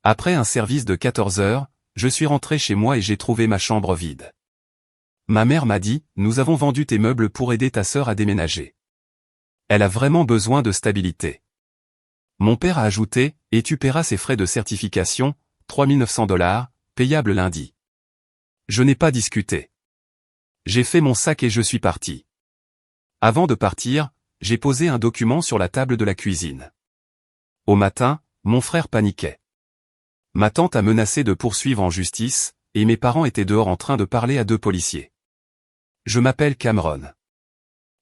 Après un service de 14 heures, je suis rentré chez moi et j'ai trouvé ma chambre vide. Ma mère m'a dit, nous avons vendu tes meubles pour aider ta sœur à déménager. Elle a vraiment besoin de stabilité. Mon père a ajouté, et tu paieras ses frais de certification, $3 900, payables lundi. Je n'ai pas discuté. J'ai fait mon sac et je suis parti. Avant de partir, j'ai posé un document sur la table de la cuisine. Au matin, mon frère paniquait. Ma tante a menacé de poursuivre en justice, et mes parents étaient dehors en train de parler à 2 policiers. Je m'appelle Cameron.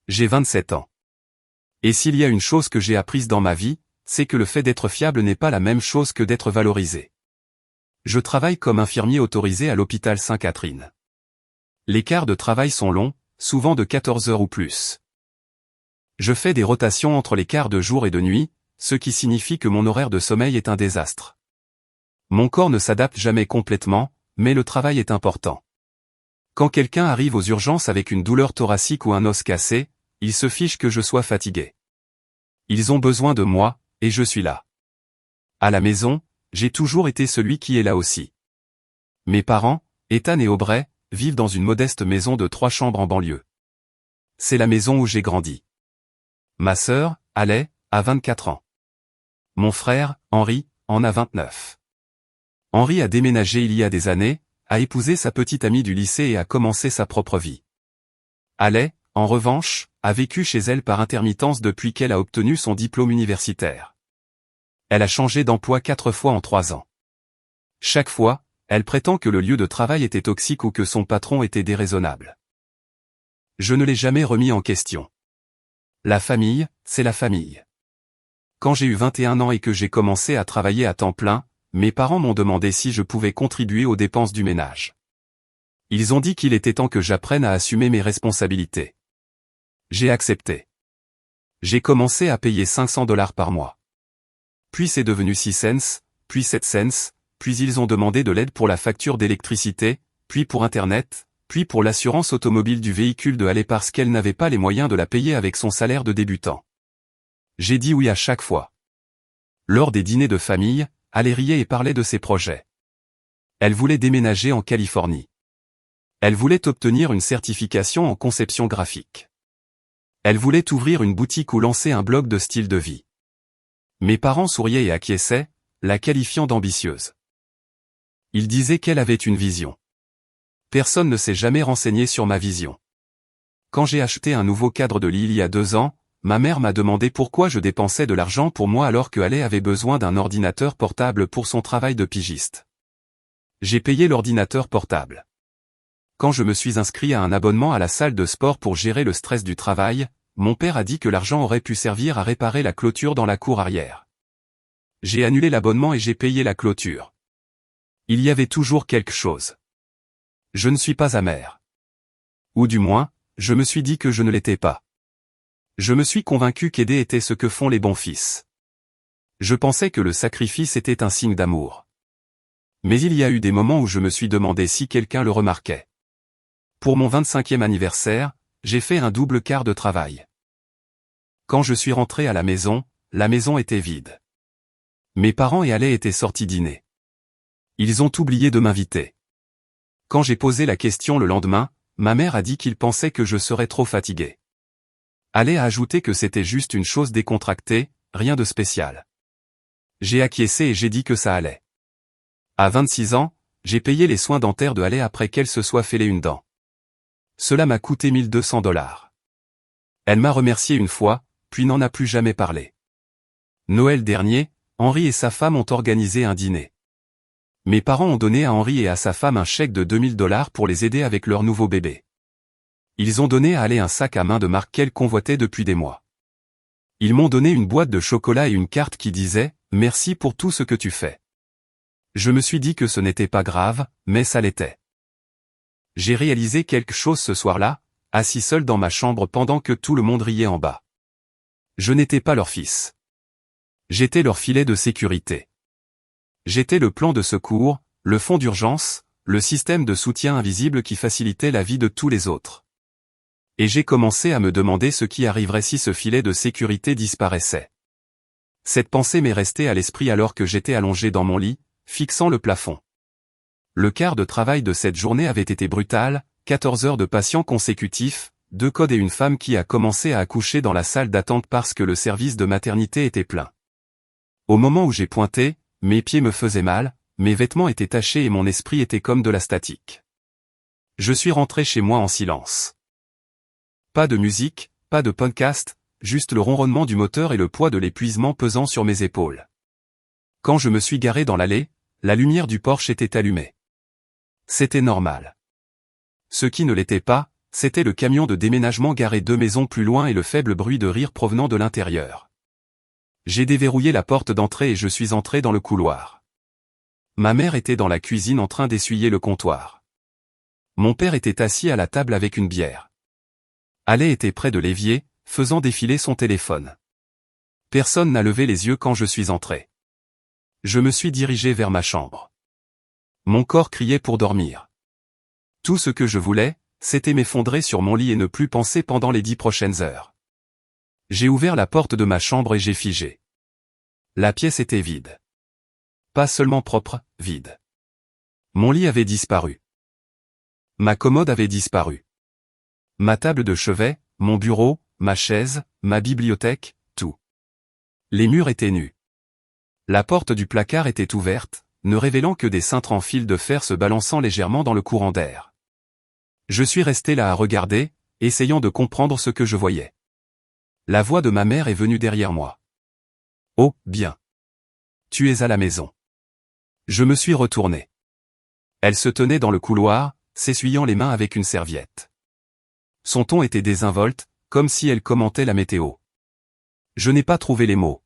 J'ai 27 ans. Et s'il y a une chose que j'ai apprise dans ma vie, c'est que le fait d'être fiable n'est pas la même chose que d'être valorisé. Je travaille comme infirmier autorisé à l'hôpital Sainte-Catherine. Les quarts de travail sont longs, souvent de 14 heures ou plus. Je fais des rotations entre les quarts de jour et de nuit, ce qui signifie que mon horaire de sommeil est un désastre. Mon corps ne s'adapte jamais complètement, mais le travail est important. Quand quelqu'un arrive aux urgences avec une douleur thoracique ou un os cassé, ils se fichent que je sois fatigué. Ils ont besoin de moi, et je suis là. À la maison, j'ai toujours été celui qui est là aussi. Mes parents, Ethan et Aubrey, vivent dans une modeste maison de 3 chambres en banlieue. C'est la maison où j'ai grandi. Ma sœur, Alay, a 24 ans. Mon frère, Henry, en a 29. Henry a déménagé il y a des années, a épousé sa petite amie du lycée et a commencé sa propre vie. Alay, en revanche, a vécu chez elle par intermittence depuis qu'elle a obtenu son diplôme universitaire. Elle a changé d'emploi 4 fois en 3 ans. Chaque fois, elle prétend que le lieu de travail était toxique ou que son patron était déraisonnable. Je ne l'ai jamais remis en question. La famille, c'est la famille. Quand j'ai eu 21 ans et que j'ai commencé à travailler à temps plein, mes parents m'ont demandé si je pouvais contribuer aux dépenses du ménage. Ils ont dit qu'il était temps que j'apprenne à assumer mes responsabilités. J'ai accepté. J'ai commencé à payer $500 par mois. Puis c'est devenu 6 cents, puis 7 cents, puis ils ont demandé de l'aide pour la facture d'électricité, puis pour Internet, puis pour l'assurance automobile du véhicule de Alay parce qu'elle n'avait pas les moyens de la payer avec son salaire de débutant. J'ai dit oui à chaque fois. Lors des dîners de famille, Alay riait et parlait de ses projets. Elle voulait déménager en Californie. Elle voulait obtenir une certification en conception graphique. Elle voulait ouvrir une boutique ou lancer un blog de style de vie. Mes parents souriaient et acquiesçaient, la qualifiant d'ambitieuse. Ils disaient qu'elle avait une vision. Personne ne s'est jamais renseigné sur ma vision. Quand j'ai acheté un nouveau cadre de lit il y a 2 ans, ma mère m'a demandé pourquoi je dépensais de l'argent pour moi alors que Alay avait besoin d'un ordinateur portable pour son travail de pigiste. J'ai payé l'ordinateur portable. Quand je me suis inscrit à un abonnement à la salle de sport pour gérer le stress du travail, mon père a dit que l'argent aurait pu servir à réparer la clôture dans la cour arrière. J'ai annulé l'abonnement et j'ai payé la clôture. Il y avait toujours quelque chose. Je ne suis pas amer. Ou du moins, je me suis dit que je ne l'étais pas. Je me suis convaincu qu'aider était ce que font les bons fils. Je pensais que le sacrifice était un signe d'amour. Mais il y a eu des moments où je me suis demandé si quelqu'un le remarquait. Pour mon 25e anniversaire, j'ai fait un double quart de travail. Quand je suis rentré à la maison était vide. Mes parents et Alay étaient sortis dîner. Ils ont oublié de m'inviter. Quand j'ai posé la question le lendemain, ma mère a dit qu'il pensait que je serais trop fatigué. Alay a ajouté que c'était juste une chose décontractée, rien de spécial. J'ai acquiescé et j'ai dit que ça allait. À 26 ans, j'ai payé les soins dentaires de Alay après qu'elle se soit fêlé une dent. Cela m'a coûté $1 200. Elle m'a remercié une fois, puis n'en a plus jamais parlé. Noël dernier, Henry et sa femme ont organisé un dîner. Mes parents ont donné à Henry et à sa femme un chèque de $2000 pour les aider avec leur nouveau bébé. Ils ont donné à Alay un sac à main de marque qu'elle convoitait depuis des mois. Ils m'ont donné une boîte de chocolat et une carte qui disait « Merci pour tout ce que tu fais ». Je me suis dit que ce n'était pas grave, mais ça l'était. J'ai réalisé quelque chose ce soir-là, assis seul dans ma chambre pendant que tout le monde riait en bas. Je n'étais pas leur fils. J'étais leur filet de sécurité. J'étais le plan de secours, le fonds d'urgence, le système de soutien invisible qui facilitait la vie de tous les autres. Et j'ai commencé à me demander ce qui arriverait si ce filet de sécurité disparaissait. Cette pensée m'est restée à l'esprit alors que j'étais allongé dans mon lit, fixant le plafond. Le quart de travail de cette journée avait été brutal, 14 heures de patients consécutifs, 2 codes et une femme qui a commencé à accoucher dans la salle d'attente parce que le service de maternité était plein. Au moment où j'ai pointé, mes pieds me faisaient mal, mes vêtements étaient tachés et mon esprit était comme de la statique. Je suis rentré chez moi en silence. Pas de musique, pas de podcast, juste le ronronnement du moteur et le poids de l'épuisement pesant sur mes épaules. Quand je me suis garé dans l'allée, la lumière du Porsche était allumée. C'était normal. Ce qui ne l'était pas, c'était le camion de déménagement garé 2 maisons plus loin et le faible bruit de rire provenant de l'intérieur. J'ai déverrouillé la porte d'entrée et je suis entré dans le couloir. Ma mère était dans la cuisine en train d'essuyer le comptoir. Mon père était assis à la table avec une bière. Ale était près de l'évier, faisant défiler son téléphone. Personne n'a levé les yeux quand je suis entré. Je me suis dirigé vers ma chambre. Mon corps criait pour dormir. Tout ce que je voulais, c'était m'effondrer sur mon lit et ne plus penser pendant les 10 prochaines heures. J'ai ouvert la porte de ma chambre et j'ai figé. La pièce était vide. Pas seulement propre, vide. Mon lit avait disparu. Ma commode avait disparu. Ma table de chevet, mon bureau, ma chaise, ma bibliothèque, tout. Les murs étaient nus. La porte du placard était ouverte, ne révélant que des cintres en fil de fer se balançant légèrement dans le courant d'air. Je suis resté là à regarder, essayant de comprendre ce que je voyais. La voix de ma mère est venue derrière moi. « Oh, bien. Tu es à la maison. » Je me suis retourné. Elle se tenait dans le couloir, s'essuyant les mains avec une serviette. Son ton était désinvolte, comme si elle commentait la météo. Je n'ai pas trouvé les mots.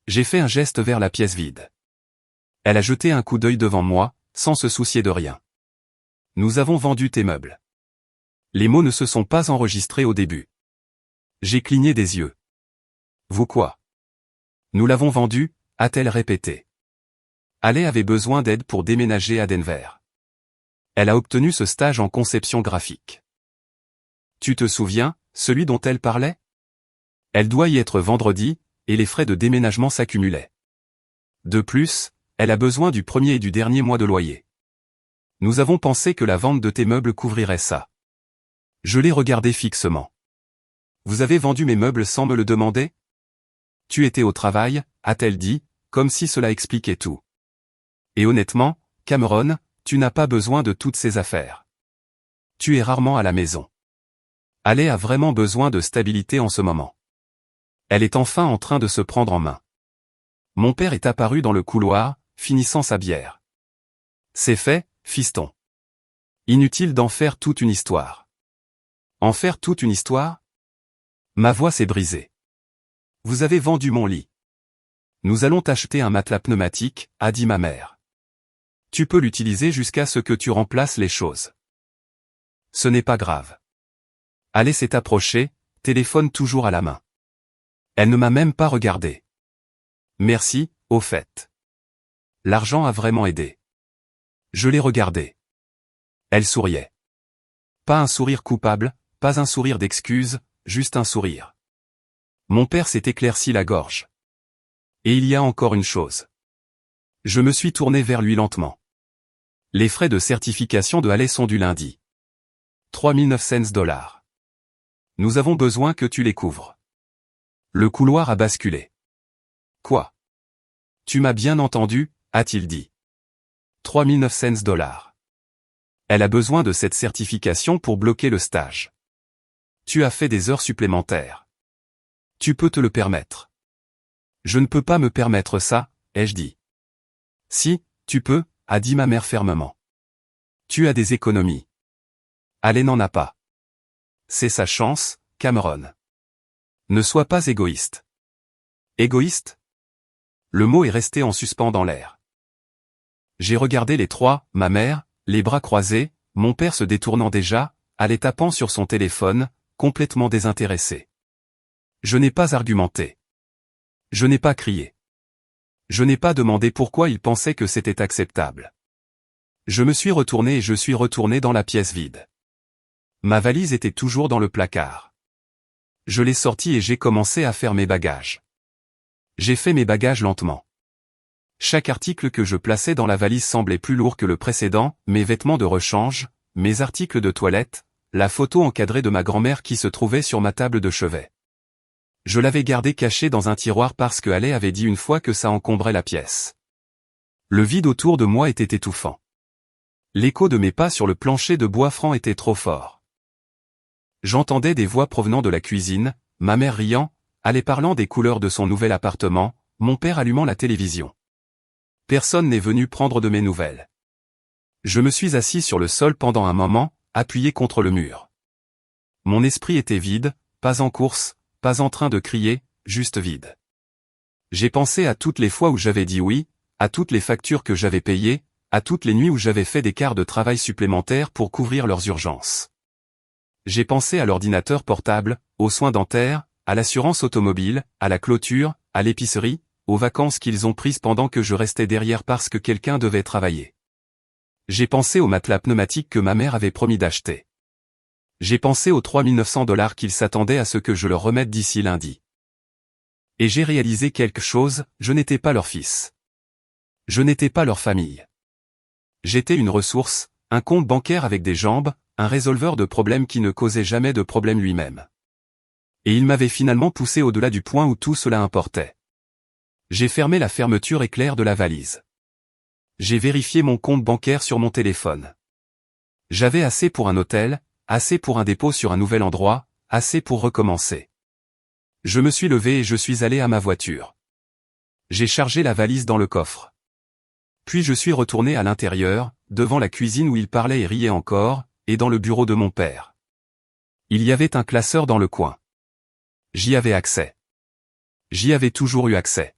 J'ai fait un geste vers la pièce vide. Elle a jeté un coup d'œil devant moi, sans se soucier de rien. « Nous avons vendu tes meubles. » Les mots ne se sont pas enregistrés au début. J'ai cligné des yeux. « Vous quoi ? » « Nous l'avons vendu, a-t-elle répété. Ale avait besoin d'aide pour déménager à Denver. Elle a obtenu ce stage en conception graphique. Tu te souviens, celui dont elle parlait ? Elle doit y être vendredi, et les frais de déménagement s'accumulaient. De plus, elle a besoin du premier et du dernier mois de loyer. Nous avons pensé que la vente de tes meubles couvrirait ça. Je l'ai regardé fixement. Vous avez vendu mes meubles sans me le demander ? Tu étais au travail, a-t-elle dit, comme si cela expliquait tout. Et honnêtement, Cameron, tu n'as pas besoin de toutes ces affaires. Tu es rarement à la maison. Ale a vraiment besoin de stabilité en ce moment. Elle est enfin en train de se prendre en main. Mon père est apparu dans le couloir, finissant sa bière. C'est fait, fiston. Inutile d'en faire toute une histoire. En faire toute une histoire ? Ma voix s'est brisée. Vous avez vendu mon lit. Nous allons t'acheter un matelas pneumatique, a dit ma mère. Tu peux l'utiliser jusqu'à ce que tu remplaces les choses. Ce n'est pas grave. Ale s'est approchée, téléphone toujours à la main. Elle ne m'a même pas regardé. Merci, au fait. L'argent a vraiment aidé. Je l'ai regardée. Elle souriait. Pas un sourire coupable, pas un sourire d'excuse, juste un sourire. Mon père s'est éclairci la gorge. Et il y a encore une chose. Je me suis tourné vers lui lentement. Les frais de certification de Ale sont du lundi. 3900 $. Nous avons besoin que tu les couvres. Le couloir a basculé. Quoi ? Tu m'as bien entendu, a-t-il dit. 3900 $. Elle a besoin de cette certification pour bloquer le stage. Tu as fait des heures supplémentaires. Tu peux te le permettre. Je ne peux pas me permettre ça, ai-je dit. Si, tu peux, a dit ma mère fermement. Tu as des économies. Ale n'en a pas. C'est sa chance, Cameron. Ne sois pas égoïste. Égoïste ? Le mot est resté en suspens dans l'air. J'ai regardé les trois, ma mère, les bras croisés, mon père se détournant déjà, Ale tapant sur son téléphone, complètement désintéressé. Je n'ai pas argumenté. Je n'ai pas crié. Je n'ai pas demandé pourquoi il pensait que c'était acceptable. Je me suis retourné et je suis retourné dans la pièce vide. Ma valise était toujours dans le placard. Je l'ai sortie et j'ai commencé à faire mes bagages. J'ai fait mes bagages lentement. Chaque article que je plaçais dans la valise semblait plus lourd que le précédent, mes vêtements de rechange, mes articles de toilette, la photo encadrée de ma grand-mère qui se trouvait sur ma table de chevet. Je l'avais gardée cachée dans un tiroir parce que Ale avait dit une fois que ça encombrait la pièce. Le vide autour de moi était étouffant. L'écho de mes pas sur le plancher de bois franc était trop fort. J'entendais des voix provenant de la cuisine, ma mère riant, Ale parlant des couleurs de son nouvel appartement, mon père allumant la télévision. Personne n'est venu prendre de mes nouvelles. Je me suis assis sur le sol pendant un moment, appuyé contre le mur. Mon esprit était vide, pas en course, pas en train de crier, juste vide. J'ai pensé à toutes les fois où j'avais dit oui, à toutes les factures que j'avais payées, à toutes les nuits où j'avais fait des quarts de travail supplémentaires pour couvrir leurs urgences. J'ai pensé à l'ordinateur portable, aux soins dentaires, à l'assurance automobile, à la clôture, à l'épicerie, aux vacances qu'ils ont prises pendant que je restais derrière parce que quelqu'un devait travailler. J'ai pensé au matelas pneumatique que ma mère avait promis d'acheter. J'ai pensé aux 3 900 $ qu'ils s'attendaient à ce que je leur remette d'ici lundi. Et j'ai réalisé quelque chose, je n'étais pas leur fils. Je n'étais pas leur famille. J'étais une ressource, un compte bancaire avec des jambes, un résolveur de problèmes qui ne causait jamais de problème lui-même. Et il m'avait finalement poussé au-delà du point où tout cela importait. J'ai fermé la fermeture éclair de la valise. J'ai vérifié mon compte bancaire sur mon téléphone. J'avais assez pour un hôtel, assez pour un dépôt sur un nouvel endroit, assez pour recommencer. Je me suis levé et je suis allé à ma voiture. J'ai chargé la valise dans le coffre. Puis je suis retourné à l'intérieur, devant la cuisine où il parlait et riait encore, et dans le bureau de mon père. Il y avait un classeur dans le coin. J'y avais accès. J'y avais toujours eu accès.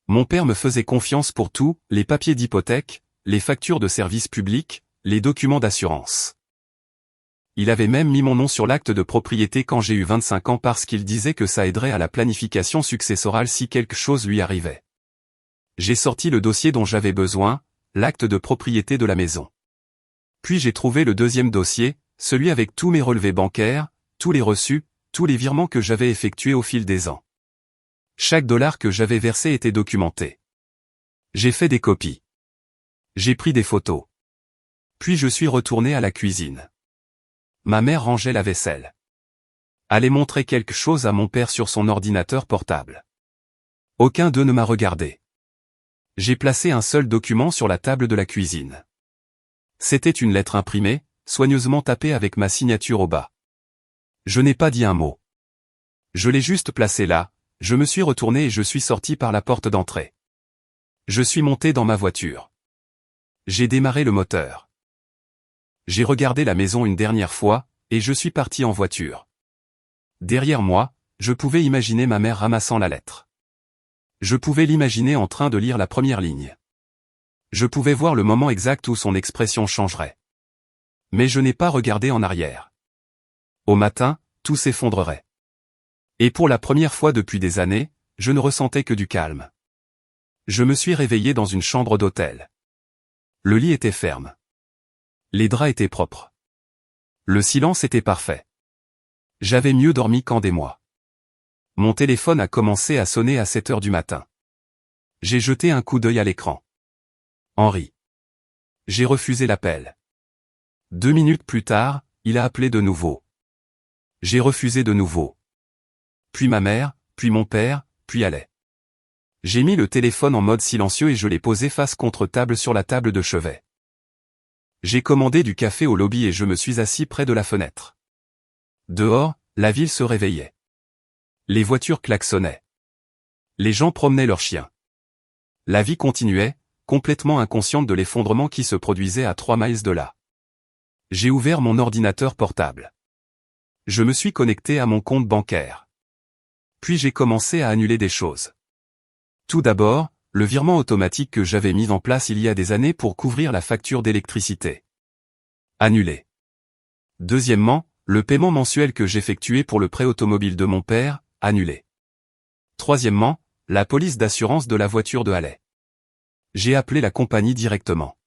Mon père me faisait confiance pour tout, les papiers d'hypothèque, les factures de services publics, les documents d'assurance. Il avait même mis mon nom sur l'acte de propriété quand j'ai eu 25 ans parce qu'il disait que ça aiderait à la planification successorale si quelque chose lui arrivait. J'ai sorti le dossier dont j'avais besoin, l'acte de propriété de la maison. Puis j'ai trouvé le deuxième dossier, celui avec tous mes relevés bancaires, tous les reçus, tous les virements que j'avais effectués au fil des ans. Chaque dollar que j'avais versé était documenté. J'ai fait des copies. J'ai pris des photos. Puis je suis retourné à la cuisine. Ma mère rangeait la vaisselle. Allait montrer quelque chose à mon père sur son ordinateur portable. Aucun d'eux ne m'a regardé. J'ai placé un seul document sur la table de la cuisine. C'était une lettre imprimée, soigneusement tapée avec ma signature au bas. Je n'ai pas dit un mot. Je l'ai juste placé là, je me suis retourné et je suis sorti par la porte d'entrée. Je suis monté dans ma voiture. J'ai démarré le moteur. J'ai regardé la maison une dernière fois, et je suis parti en voiture. Derrière moi, je pouvais imaginer ma mère ramassant la lettre. Je pouvais l'imaginer en train de lire la première ligne. Je pouvais voir le moment exact où son expression changerait. Mais je n'ai pas regardé en arrière. Au matin, tout s'effondrerait. Et pour la première fois depuis des années, je ne ressentais que du calme. Je me suis réveillé dans une chambre d'hôtel. Le lit était ferme. Les draps étaient propres. Le silence était parfait. J'avais mieux dormi qu'en des mois. Mon téléphone a commencé à sonner à 7 heures du matin. J'ai jeté un coup d'œil à l'écran. Henri. J'ai refusé l'appel. 2 minutes plus tard, il a appelé de nouveau. J'ai refusé de nouveau. Puis ma mère, puis mon père, puis Ale. J'ai mis le téléphone en mode silencieux et je l'ai posé face contre table sur la table de chevet. J'ai commandé du café au lobby et je me suis assis près de la fenêtre. Dehors, la ville se réveillait. Les voitures klaxonnaient. Les gens promenaient leurs chiens. La vie continuait, complètement inconsciente de l'effondrement qui se produisait à 3 miles de là. J'ai ouvert mon ordinateur portable. Je me suis connecté à mon compte bancaire. Puis j'ai commencé à annuler des choses. Tout d'abord, le virement automatique que j'avais mis en place il y a des années pour couvrir la facture d'électricité. Annulé. Deuxièmement, le paiement mensuel que j'effectuais pour le prêt automobile de mon père, annulé. Troisièmement, la police d'assurance de la voiture de Ale. J'ai appelé la compagnie directement.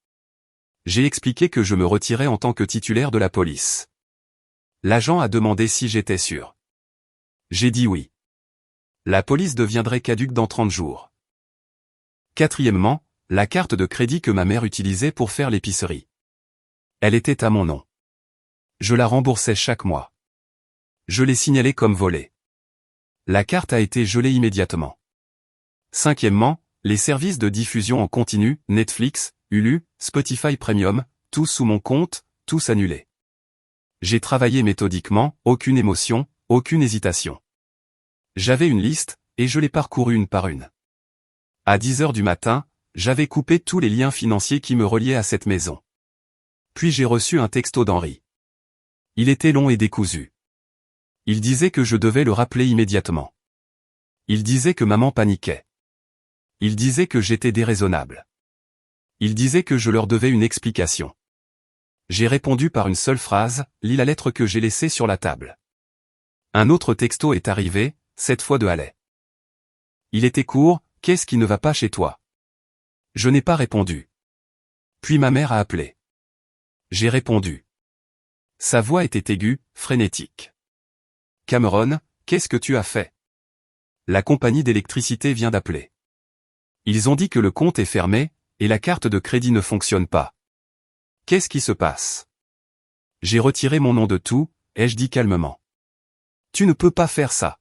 J'ai expliqué que je me retirais en tant que titulaire de la police. L'agent a demandé si j'étais sûr. J'ai dit oui. La police deviendrait caduque dans 30 jours. Quatrièmement, la carte de crédit que ma mère utilisait pour faire l'épicerie. Elle était à mon nom. Je la remboursais chaque mois. Je l'ai signalée comme volée. La carte a été gelée immédiatement. Cinquièmement, les services de diffusion en continu, Netflix, Hulu, Spotify Premium, tous sous mon compte, tous annulés. J'ai travaillé méthodiquement, aucune émotion, aucune hésitation. J'avais une liste, et je l'ai parcourue une par une. À 10 heures du matin, j'avais coupé tous les liens financiers qui me reliaient à cette maison. Puis j'ai reçu un texto d'Henri. Il était long et décousu. Il disait que je devais le rappeler immédiatement. Il disait que maman paniquait. Il disait que j'étais déraisonnable. Il disait que je leur devais une explication. J'ai répondu par une seule phrase, lis la lettre que j'ai laissée sur la table. Un autre texto est arrivé, cette fois de Haley. Il était court, qu'est-ce qui ne va pas chez toi? Je n'ai pas répondu. Puis ma mère a appelé. J'ai répondu. Sa voix était aiguë, frénétique. Cameron, qu'est-ce que tu as fait? La compagnie d'électricité vient d'appeler. Ils ont dit que le compte est fermé, et la carte de crédit ne fonctionne pas. Qu'est-ce qui se passe? J'ai retiré mon nom de tout, ai-je dit calmement. Tu ne peux pas faire ça.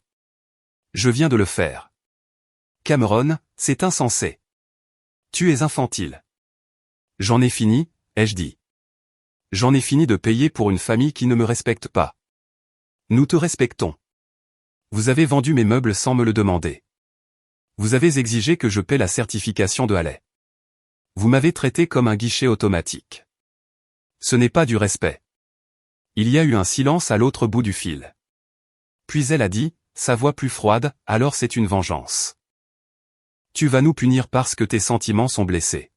Je viens de le faire. Cameron, c'est insensé. Tu es infantile. J'en ai fini, ai-je dit. J'en ai fini de payer pour une famille qui ne me respecte pas. Nous te respectons. Vous avez vendu mes meubles sans me le demander. Vous avez exigé que je paie la certification de Haley. Vous m'avez traité comme un guichet automatique. Ce n'est pas du respect. Il y a eu un silence à l'autre bout du fil. Puis elle a dit, sa voix plus froide, alors c'est une vengeance. Tu vas nous punir parce que tes sentiments sont blessés.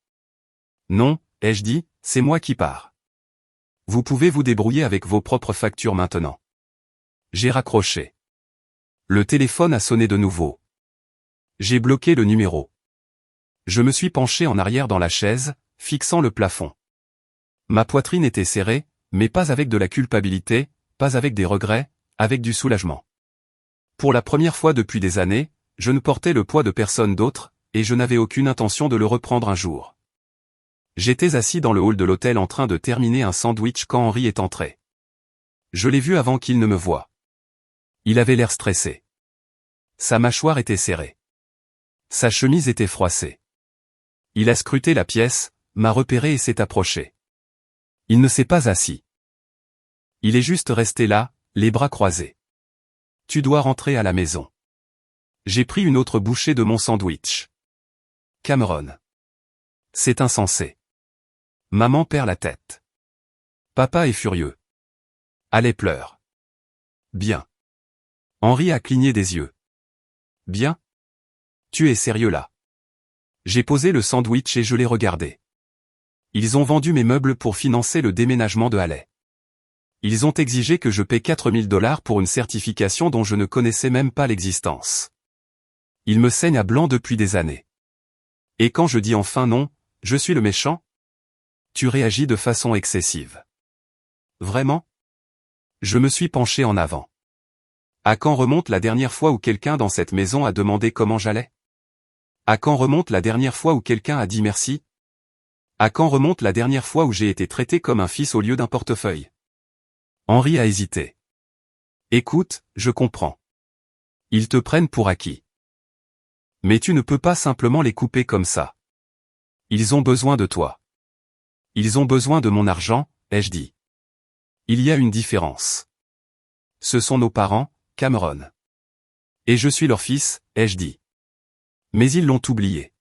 Non, ai-je dit, c'est moi qui pars. Vous pouvez vous débrouiller avec vos propres factures maintenant. J'ai raccroché. Le téléphone a sonné de nouveau. J'ai bloqué le numéro. Je me suis penché en arrière dans la chaise, fixant le plafond. Ma poitrine était serrée, mais pas avec de la culpabilité, pas avec des regrets, avec du soulagement. Pour la première fois depuis des années, je ne portais le poids de personne d'autre, et je n'avais aucune intention de le reprendre un jour. J'étais assis dans le hall de l'hôtel en train de terminer un sandwich quand Henri est entré. Je l'ai vu avant qu'il ne me voie. Il avait l'air stressé. Sa mâchoire était serrée. Sa chemise était froissée. Il a scruté la pièce, m'a repéré et s'est approché. Il ne s'est pas assis. Il est juste resté là, les bras croisés. Tu dois rentrer à la maison. J'ai pris une autre bouchée de mon sandwich. Cameron. C'est insensé. Maman perd la tête. Papa est furieux. Haley pleure. Bien. Henri a cligné des yeux. Bien. Tu es sérieux là? J'ai posé le sandwich et je l'ai regardé. Ils ont vendu mes meubles pour financer le déménagement de Haley. Ils ont exigé que je paie $4000 pour une certification dont je ne connaissais même pas l'existence. Ils me saignent à blanc depuis des années. Et quand je dis enfin non, je suis le méchant? Tu réagis de façon excessive. Vraiment? Je me suis penché en avant. À quand remonte la dernière fois où quelqu'un dans cette maison a demandé comment j'allais? À quand remonte la dernière fois où quelqu'un a dit merci? À quand remonte la dernière fois où j'ai été traité comme un fils au lieu d'un portefeuille? Henri a hésité. Écoute, je comprends. Ils te prennent pour acquis. Mais tu ne peux pas simplement les couper comme ça. Ils ont besoin de toi. Ils ont besoin de mon argent, ai-je dit. Il y a une différence. Ce sont nos parents, Cameron. Et je suis leur fils, ai-je dit. Mais ils l'ont oublié.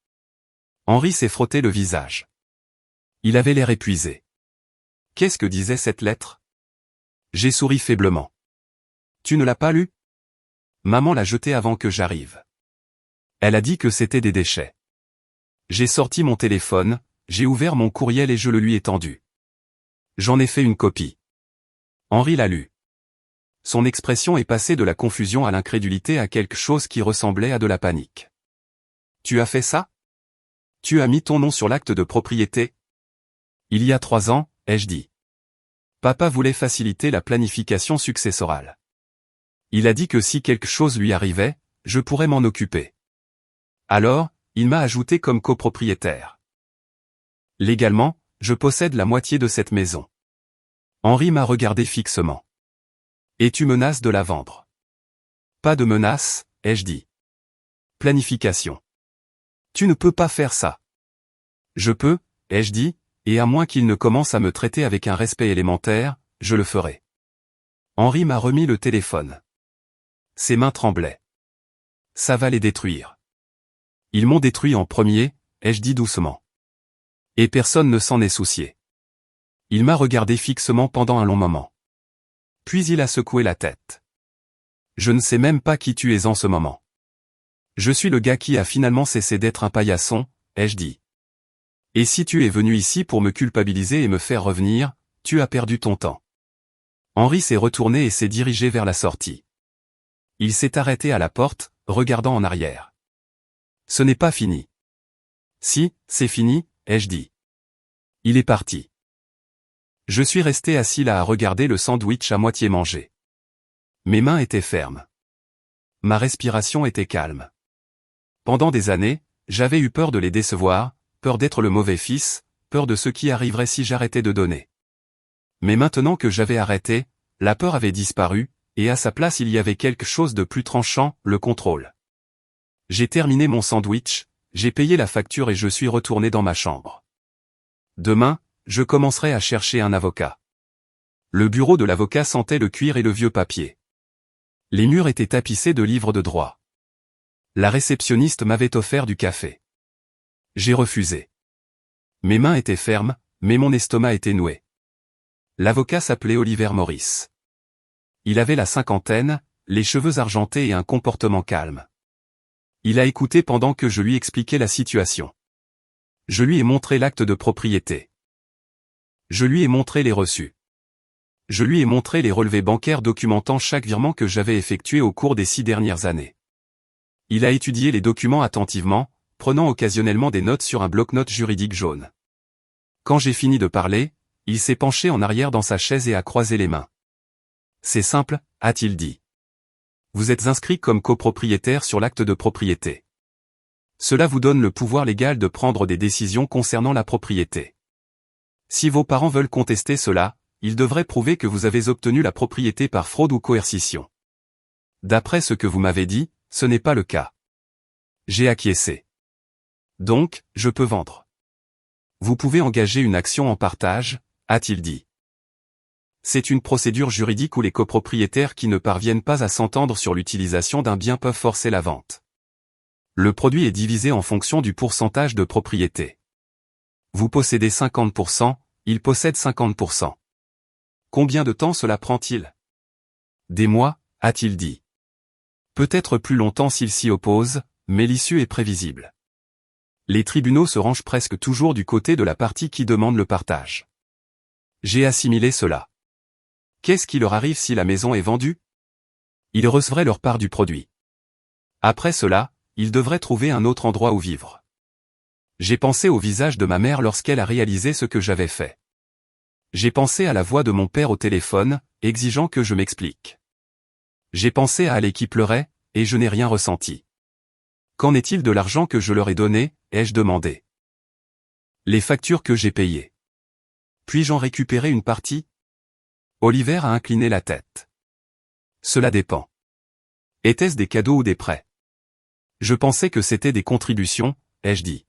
Henri s'est frotté le visage. Il avait l'air épuisé. Qu'est-ce que disait cette lettre? J'ai souri faiblement. Tu ne l'as pas lue? Maman l'a jetée avant que j'arrive. Elle a dit que c'était des déchets. J'ai sorti mon téléphone, j'ai ouvert mon courriel et je le lui ai tendu. J'en ai fait une copie. Henri l'a lu. Son expression est passée de la confusion à l'incrédulité à quelque chose qui ressemblait à de la panique. Tu as fait ça? Tu as mis ton nom sur l'acte de propriété? Il y a 3 ans, ai-je dit. Papa voulait faciliter la planification successorale. Il a dit que si quelque chose lui arrivait, je pourrais m'en occuper. Alors, il m'a ajouté comme copropriétaire. Légalement, je possède la moitié de cette maison. Henri m'a regardé fixement. Et tu menaces de la vendre? Pas de menace, ai-je dit. Planification. Tu ne peux pas faire ça. Je peux, ai-je dit, et à moins qu'il ne commence à me traiter avec un respect élémentaire, je le ferai. Henri m'a remis le téléphone. Ses mains tremblaient. Ça va les détruire. Ils m'ont détruit en premier, ai-je dit doucement. Et personne ne s'en est soucié. Il m'a regardé fixement pendant un long moment. Puis il a secoué la tête. Je ne sais même pas qui tu es en ce moment. Je suis le gars qui a finalement cessé d'être un paillasson, ai-je dit. Et si tu es venu ici pour me culpabiliser et me faire revenir, tu as perdu ton temps. Henri s'est retourné et s'est dirigé vers la sortie. Il s'est arrêté à la porte, regardant en arrière. Ce n'est pas fini. Si, c'est fini, ai-je dit. Il est parti. Je suis resté assis là à regarder le sandwich à moitié mangé. Mes mains étaient fermes. Ma respiration était calme. Pendant des années, j'avais eu peur de les décevoir, peur d'être le mauvais fils, peur de ce qui arriverait si j'arrêtais de donner. Mais maintenant que j'avais arrêté, la peur avait disparu, et à sa place il y avait quelque chose de plus tranchant, le contrôle. J'ai terminé mon sandwich, j'ai payé la facture et je suis retourné dans ma chambre. Demain, je commencerai à chercher un avocat. Le bureau de l'avocat sentait le cuir et le vieux papier. Les murs étaient tapissés de livres de droit. La réceptionniste m'avait offert du café. J'ai refusé. Mes mains étaient fermes, mais mon estomac était noué. L'avocat s'appelait Oliver Morris. Il avait la cinquantaine, les cheveux argentés et un comportement calme. Il a écouté pendant que je lui expliquais la situation. Je lui ai montré l'acte de propriété. Je lui ai montré les reçus. Je lui ai montré les relevés bancaires documentant chaque virement que j'avais effectué au cours des 6 dernières années. Il a étudié les documents attentivement, prenant occasionnellement des notes sur un bloc-notes juridique jaune. Quand j'ai fini de parler, il s'est penché en arrière dans sa chaise et a croisé les mains. C'est simple, a-t-il dit. Vous êtes inscrit comme copropriétaire sur l'acte de propriété. Cela vous donne le pouvoir légal de prendre des décisions concernant la propriété. Si vos parents veulent contester cela, ils devraient prouver que vous avez obtenu la propriété par fraude ou coercition. D'après ce que vous m'avez dit, ce n'est pas le cas. J'ai acquiescé. Donc, je peux vendre. Vous pouvez engager une action en partage, a-t-il dit. C'est une procédure juridique où les copropriétaires qui ne parviennent pas à s'entendre sur l'utilisation d'un bien peuvent forcer la vente. Le produit est divisé en fonction du pourcentage de propriété. Vous possédez 50%, il possède 50%. Combien de temps cela prend-il? Des mois, a-t-il dit. Peut-être plus longtemps s'il s'y oppose, mais l'issue est prévisible. Les tribunaux se rangent presque toujours du côté de la partie qui demande le partage. J'ai assimilé cela. Qu'est-ce qui leur arrive si la maison est vendue? Ils recevraient leur part du produit. Après cela, ils devraient trouver un autre endroit où vivre. J'ai pensé au visage de ma mère lorsqu'elle a réalisé ce que j'avais fait. J'ai pensé à la voix de mon père au téléphone, exigeant que je m'explique. J'ai pensé à Ali qui pleurait, et je n'ai rien ressenti. Qu'en est-il de l'argent que je leur ai donné, ai-je demandé. Les factures que j'ai payées. Puis-je en récupérer une partie? Oliver a incliné la tête. Cela dépend. Étaient-ce des cadeaux ou des prêts? Je pensais que c'était des contributions, ai-je dit.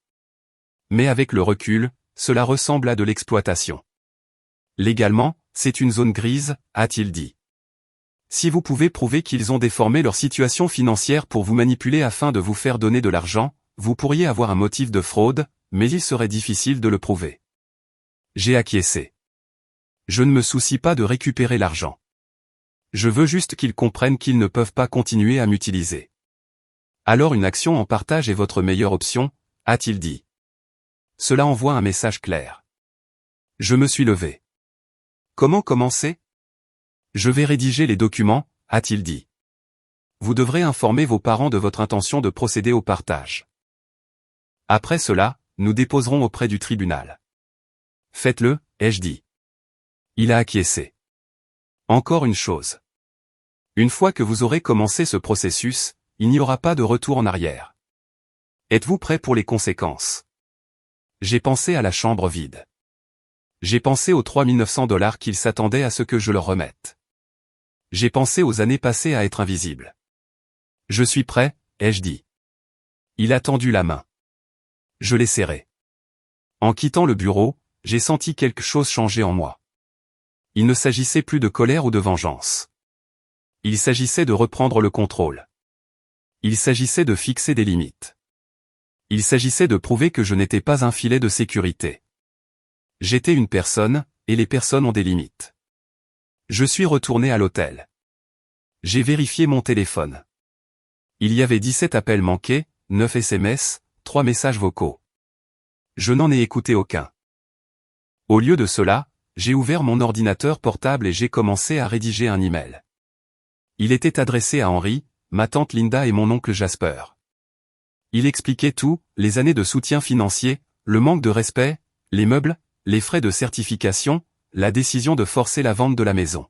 Mais avec le recul, cela ressemble à de l'exploitation. Légalement, c'est une zone grise, a-t-il dit. Si vous pouvez prouver qu'ils ont déformé leur situation financière pour vous manipuler afin de vous faire donner de l'argent, vous pourriez avoir un motif de fraude, mais il serait difficile de le prouver. J'ai acquiescé. Je ne me soucie pas de récupérer l'argent. Je veux juste qu'ils comprennent qu'ils ne peuvent pas continuer à m'utiliser. Alors une action en partage est votre meilleure option, a-t-il dit. Cela envoie un message clair. Je me suis levé. Comment commencer? Je vais rédiger les documents, a-t-il dit. Vous devrez informer vos parents de votre intention de procéder au partage. Après cela, nous déposerons auprès du tribunal. Faites-le, ai-je dit. Il a acquiescé. Encore une chose. Une fois que vous aurez commencé ce processus, il n'y aura pas de retour en arrière. Êtes-vous prêt pour les conséquences? J'ai pensé à la chambre vide. J'ai pensé aux 3900 $ qu'ils s'attendaient à ce que je leur remette. J'ai pensé aux années passées à être invisible. Je suis prêt, ai-je dit. Il a tendu la main. Je l'ai serrée. En quittant le bureau, j'ai senti quelque chose changer en moi. Il ne s'agissait plus de colère ou de vengeance. Il s'agissait de reprendre le contrôle. Il s'agissait de fixer des limites. Il s'agissait de prouver que je n'étais pas un filet de sécurité. J'étais une personne, et les personnes ont des limites. Je suis retourné à l'hôtel. J'ai vérifié mon téléphone. Il y avait 17 appels manqués, 9 SMS, 3 messages vocaux. Je n'en ai écouté aucun. Au lieu de cela, j'ai ouvert mon ordinateur portable et j'ai commencé à rédiger un email. Il était adressé à Henri, ma tante Linda et mon oncle Jasper. Il expliquait tout, les années de soutien financier, le manque de respect, les meubles, les frais de certification, la décision de forcer la vente de la maison.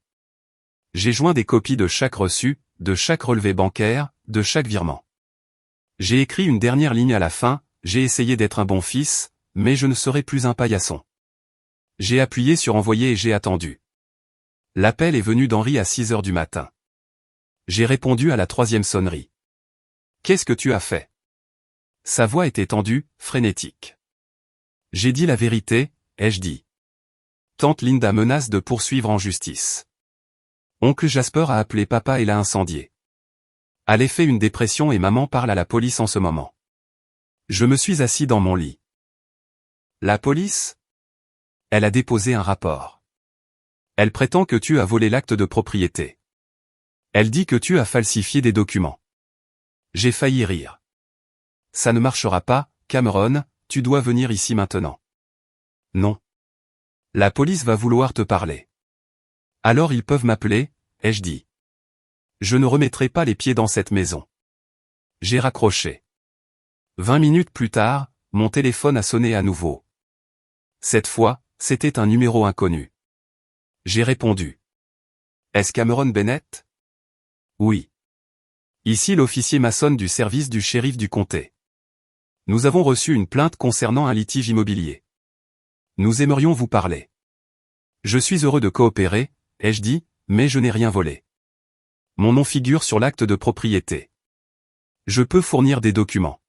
J'ai joint des copies de chaque reçu, de chaque relevé bancaire, de chaque virement. J'ai écrit une dernière ligne à la fin, j'ai essayé d'être un bon fils, mais je ne serai plus un paillasson. J'ai appuyé sur envoyer et j'ai attendu. L'appel est venu d'Henri à 6 heures du matin. J'ai répondu à la 3e sonnerie. Qu'est-ce que tu as fait? Sa voix était tendue, frénétique. J'ai dit la vérité, ai-je dit. Tante Linda menace de poursuivre en justice. Oncle Jasper a appelé papa et l'a incendié. Elle a fait une dépression et maman parle à la police en ce moment. Je me suis assis dans mon lit. La police? Elle a déposé un rapport. Elle prétend que tu as volé l'acte de propriété. Elle dit que tu as falsifié des documents. J'ai failli rire. Ça ne marchera pas, Cameron, tu dois venir ici maintenant. Non. La police va vouloir te parler. Alors ils peuvent m'appeler, ai-je dit. Je ne remettrai pas les pieds dans cette maison. J'ai raccroché. 20 minutes plus tard, mon téléphone a sonné à nouveau. Cette fois, c'était un numéro inconnu. J'ai répondu. Est-ce Cameron Bennett? Oui. Ici l'officier maçon du service du shérif du comté. Nous avons reçu une plainte concernant un litige immobilier. Nous aimerions vous parler. Je suis heureux de coopérer, ai-je dit, mais je n'ai rien volé. Mon nom figure sur l'acte de propriété. Je peux fournir des documents.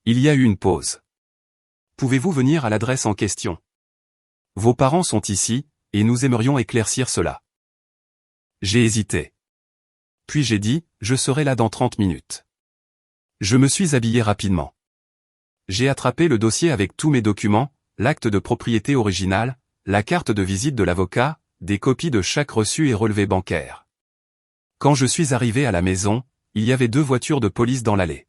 Il y a eu une pause. Pouvez-vous venir à l'adresse en question? Vos parents sont ici, et nous aimerions éclaircir cela. J'ai hésité. Puis j'ai dit, je serai là dans 30 minutes. Je me suis habillé rapidement. J'ai attrapé le dossier avec tous mes documents, l'acte de propriété original, la carte de visite de l'avocat, des copies de chaque reçu et relevé bancaire. Quand je suis arrivé à la maison, il y avait 2 voitures de police dans l'allée.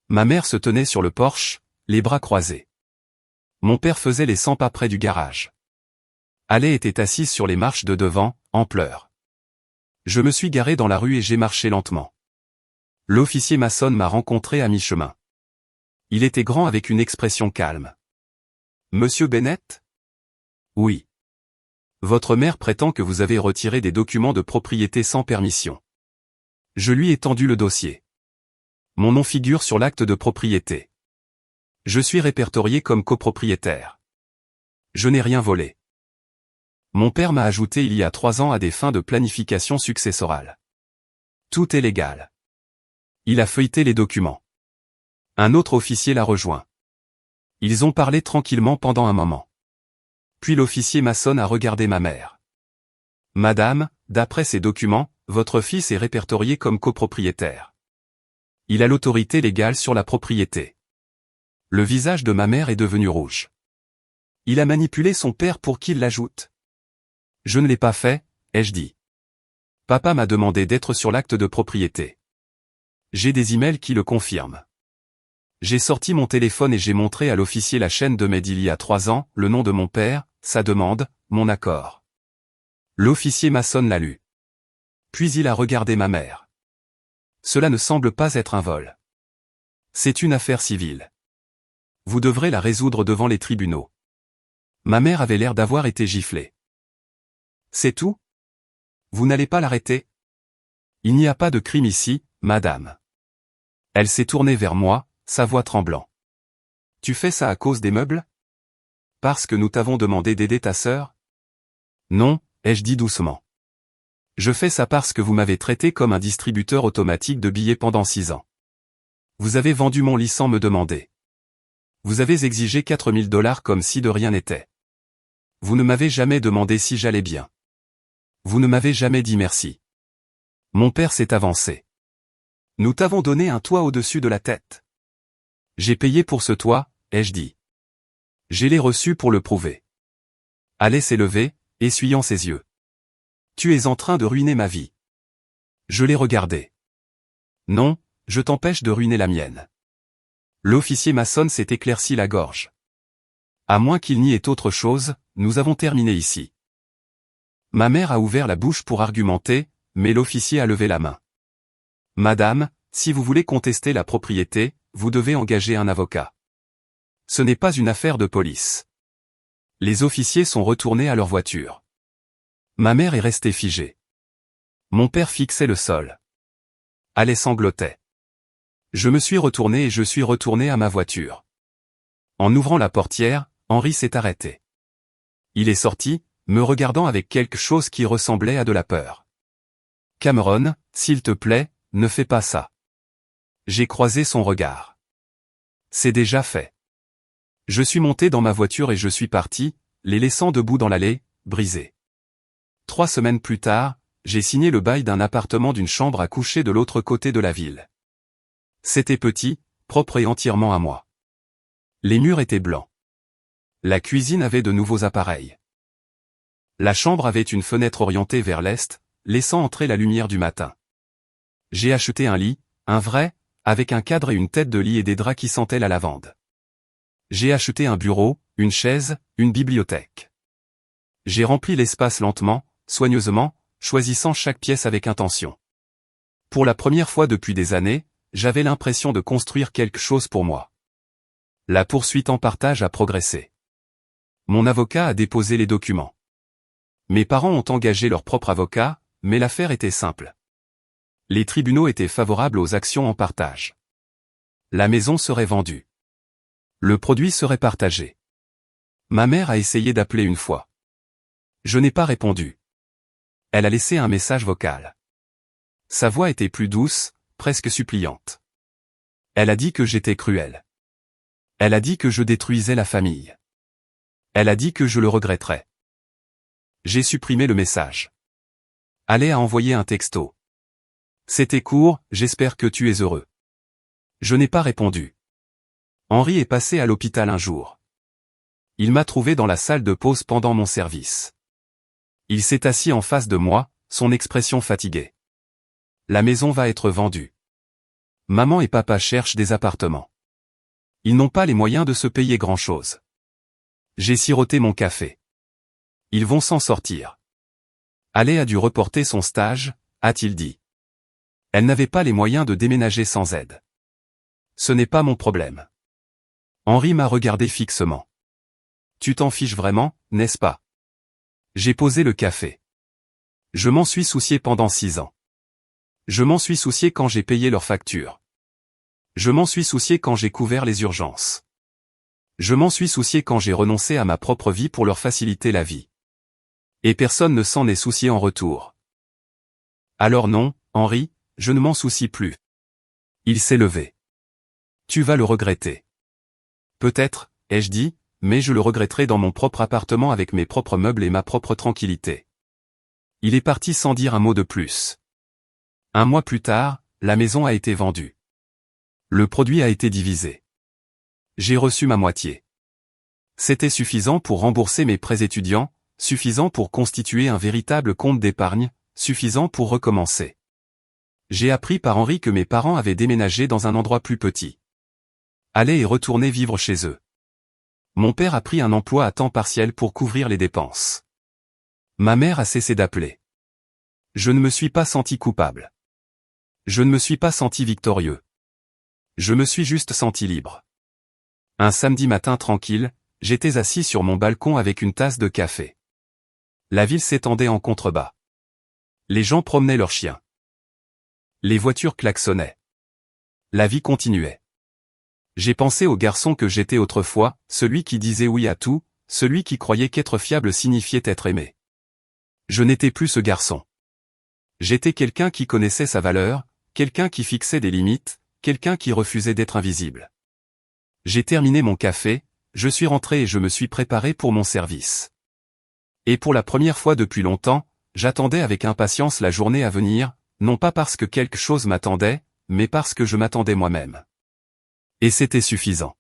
Ma mère se tenait sur le porche, les bras croisés. Mon père faisait les 100 pas près du garage. Allée était assise sur les marches de devant, en pleurs. Je me suis garé dans la rue et j'ai marché lentement. L'officier maçon m'a rencontré à mi-chemin. Il était grand avec une expression calme. Monsieur Bennett? Oui. Votre mère prétend que vous avez retiré des documents de propriété sans permission. Je lui ai tendu le dossier. Mon nom figure sur l'acte de propriété. Je suis répertorié comme copropriétaire. Je n'ai rien volé. Mon père m'a ajouté il y a 3 ans à des fins de planification successorale. Tout est légal. Il a feuilleté les documents. Un autre officier l'a rejoint. Ils ont parlé tranquillement pendant un moment. Puis l'officier maçon a regardé ma mère. Madame, d'après ces documents, votre fils est répertorié comme copropriétaire. Il a l'autorité légale sur la propriété. Le visage de ma mère est devenu rouge. Il a manipulé son père pour qu'il l'ajoute. Je ne l'ai pas fait, ai-je dit. Papa m'a demandé d'être sur l'acte de propriété. J'ai des emails qui le confirment. J'ai sorti mon téléphone et j'ai montré à l'officier la chaîne de mail d'il y a 3 ans, le nom de mon père, sa demande, mon accord. L'officier maçon l'a lu. Puis il a regardé ma mère. Cela ne semble pas être un vol. C'est une affaire civile. Vous devrez la résoudre devant les tribunaux. Ma mère avait l'air d'avoir été giflée. C'est tout? Vous n'allez pas l'arrêter? Il n'y a pas de crime ici, madame. Elle s'est tournée vers moi, sa voix tremblant. Tu fais ça à cause des meubles? Parce que nous t'avons demandé d'aider ta sœur? Non, ai-je dit doucement. Je fais ça parce que vous m'avez traité comme un distributeur automatique de billets pendant 6 ans. Vous avez vendu mon lit sans me demander. Vous avez exigé 4000 $ comme si de rien n'était. Vous ne m'avez jamais demandé si j'allais bien. Vous ne m'avez jamais dit merci. Mon père s'est avancé. Nous t'avons donné un toit au-dessus de la tête. J'ai payé pour ce toit, ai-je dit. J'ai les reçus pour le prouver. Allez s'est levé, essuyant ses yeux. Tu es en train de ruiner ma vie. Je l'ai regardé. Non, je t'empêche de ruiner la mienne. L'officier maçon s'est éclairci la gorge. À moins qu'il n'y ait autre chose, nous avons terminé ici. Ma mère a ouvert la bouche pour argumenter, mais l'officier a levé la main. Madame, si vous voulez contester la propriété, vous devez engager un avocat. Ce n'est pas une affaire de police. Les officiers sont retournés à leur voiture. Ma mère est restée figée. Mon père fixait le sol. Allez sanglotait. Je me suis retourné et je suis retourné à ma voiture. En ouvrant la portière, Henri s'est arrêté. Il est sorti, me regardant avec quelque chose qui ressemblait à de la peur. Cameron, s'il te plaît, ne fais pas ça. J'ai croisé son regard. C'est déjà fait. Je suis monté dans ma voiture et je suis parti, les laissant debout dans l'allée, brisés. 3 semaines plus tard, j'ai signé le bail d'un appartement d'une chambre à coucher de l'autre côté de la ville. C'était petit, propre et entièrement à moi. Les murs étaient blancs. La cuisine avait de nouveaux appareils. La chambre avait une fenêtre orientée vers l'est, laissant entrer la lumière du matin. J'ai acheté un lit, un vrai, avec un cadre et une tête de lit et des draps qui sentaient la lavande. J'ai acheté un bureau, une chaise, une bibliothèque. J'ai rempli l'espace lentement, soigneusement, choisissant chaque pièce avec intention. Pour la première fois depuis des années, j'avais l'impression de construire quelque chose pour moi. La poursuite en partage a progressé. Mon avocat a déposé les documents. Mes parents ont engagé leur propre avocat, mais l'affaire était simple. Les tribunaux étaient favorables aux actions en partage. La maison serait vendue. Le produit serait partagé. Ma mère a essayé d'appeler une fois. Je n'ai pas répondu. Elle a laissé un message vocal. Sa voix était plus douce, presque suppliante. Elle a dit que j'étais cruel. Elle a dit que je détruisais la famille. Elle a dit que je le regretterais. J'ai supprimé le message. Allez a envoyé un texto. C'était court, j'espère que tu es heureux. Je n'ai pas répondu. Henri est passé à l'hôpital un jour. Il m'a trouvé dans la salle de pause pendant mon service. Il s'est assis en face de moi, son expression fatiguée. La maison va être vendue. Maman et papa cherchent des appartements. Ils n'ont pas les moyens de se payer grand-chose. J'ai siroté mon café. Ils vont s'en sortir. Allé a dû reporter son stage, a-t-il dit. Elle n'avait pas les moyens de déménager sans aide. Ce n'est pas mon problème. Henri m'a regardé fixement. Tu t'en fiches vraiment, n'est-ce pas? J'ai posé le café. Je m'en suis soucié pendant 6 ans. Je m'en suis soucié quand j'ai payé leurs factures. Je m'en suis soucié quand j'ai couvert les urgences. Je m'en suis soucié quand j'ai renoncé à ma propre vie pour leur faciliter la vie. Et personne ne s'en est soucié en retour. Alors non, Henri, je ne m'en soucie plus. Il s'est levé. Tu vas le regretter. Peut-être, ai-je dit, mais je le regretterai dans mon propre appartement avec mes propres meubles et ma propre tranquillité. Il est parti sans dire un mot de plus. 1 mois plus tard, la maison a été vendue. Le produit a été divisé. J'ai reçu ma moitié. C'était suffisant pour rembourser mes prêts étudiants, suffisant pour constituer un véritable compte d'épargne, suffisant pour recommencer. J'ai appris par Henri que mes parents avaient déménagé dans un endroit plus petit. Allaient et retourner vivre chez eux. Mon père a pris un emploi à temps partiel pour couvrir les dépenses. Ma mère a cessé d'appeler. Je ne me suis pas senti coupable. Je ne me suis pas senti victorieux. Je me suis juste senti libre. Un samedi matin tranquille, j'étais assis sur mon balcon avec une tasse de café. La ville s'étendait en contrebas. Les gens promenaient leurs chiens. Les voitures klaxonnaient. La vie continuait. J'ai pensé au garçon que j'étais autrefois, celui qui disait oui à tout, celui qui croyait qu'être fiable signifiait être aimé. Je n'étais plus ce garçon. J'étais quelqu'un qui connaissait sa valeur, quelqu'un qui fixait des limites, quelqu'un qui refusait d'être invisible. J'ai terminé mon café, je suis rentré et je me suis préparé pour mon service. Et pour la première fois depuis longtemps, j'attendais avec impatience la journée à venir, non pas parce que quelque chose m'attendait, mais parce que je m'attendais moi-même. Et c'était suffisant.